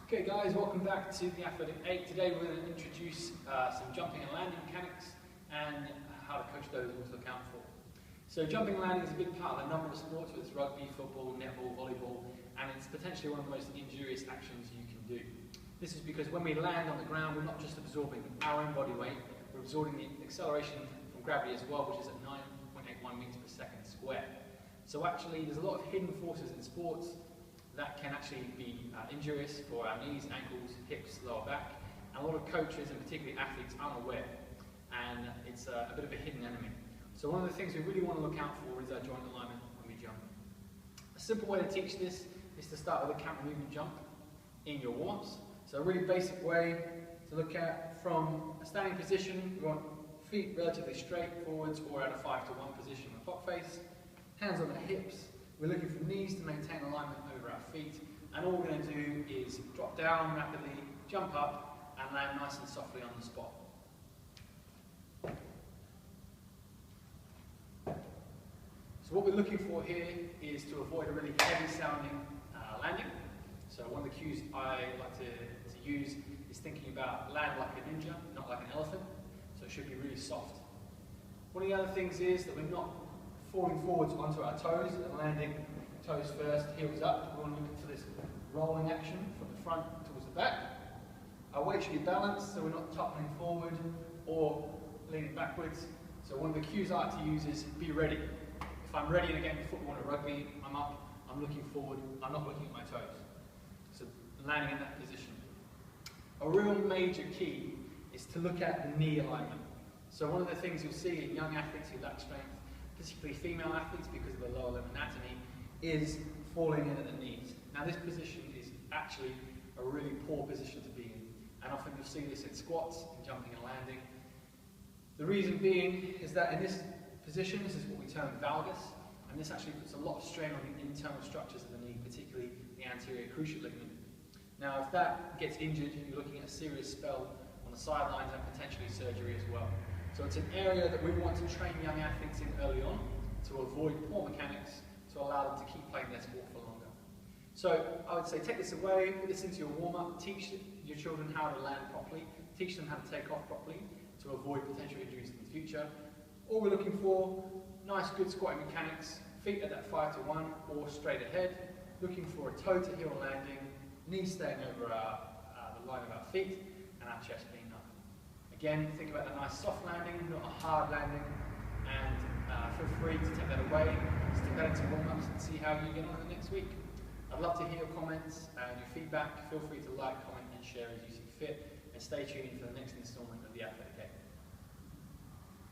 Okay guys, welcome back to the Athletic 8. Today we're going to introduce some jumping and landing mechanics and how to coach those and what to account for. So jumping and landing is a big part of a number of sports, whether it's rugby, football, netball, volleyball, and it's potentially one of the most injurious actions you can do. This is because when we land on the ground, we're not just absorbing our own body weight, we're absorbing the acceleration from gravity as well, which is at 9.81 meters per second square. So actually there's a lot of hidden forces in sports that can actually be injurious for our knees, ankles, hips, lower back, and a lot of coaches and particularly athletes aren't aware, and it's a bit of a hidden enemy. So one of the things we really want to look out for is our joint alignment when we jump. A simple way to teach this is to start with a counter movement jump in your warm-ups. So a really basic way to look at from a standing position, we want feet relatively straight forwards or at a 5-to-1 position on the clock face, hands on the hips. We're looking for knees to maintain alignment over our feet, and all we're going to do is drop down rapidly, jump up, and land nice and softly on the spot. So what we're looking for here is to avoid a really heavy sounding landing. So one of the cues I like to use is thinking about land like a ninja, not like an elephant. So it should be really soft. One of the other things is that we're not falling forwards onto our toes and landing toes first, heels up. We want to look for this rolling action from the front towards the back. Our weight should be balanced, so we're not toppling forward or leaning backwards. So one of the cues I like to use is be ready. If I'm ready in a game of football or rugby, I'm up, I'm looking forward, I'm not looking at my toes. So landing in that position. A real major key is to look at the knee alignment. So one of the things you'll see in young athletes who lack strength, particularly female athletes because of the lower limb anatomy, is falling in at the knees. Now this position is actually a really poor position to be in, and often you'll see this in squats, in jumping and landing. The reason being is that in this position, this is what we term valgus, and this actually puts a lot of strain on the internal structures of the knee, particularly the anterior cruciate ligament. Now if that gets injured, you're looking at a serious spell on the sidelines and potentially surgery as well. So it's an area that we want to train young athletes in early on to avoid poor mechanics, to allow them to keep playing their sport for longer. So I would say take this away, put this into your warm-up, teach your children how to land properly, teach them how to take off properly to avoid potential injuries in the future. All we're looking for, nice good squatting mechanics, feet at that 5-to-1 or straight ahead, looking for a toe to heel landing, knees staying over the line of our feet, and our chest being up. Again, think about a nice soft landing, not a hard landing, and feel free to take that away, stick that into warm-ups and see how you get on the next week. I'd love to hear your comments and your feedback. Feel free to like, comment and share as you see fit, and stay tuned for the next installment of The Athletic.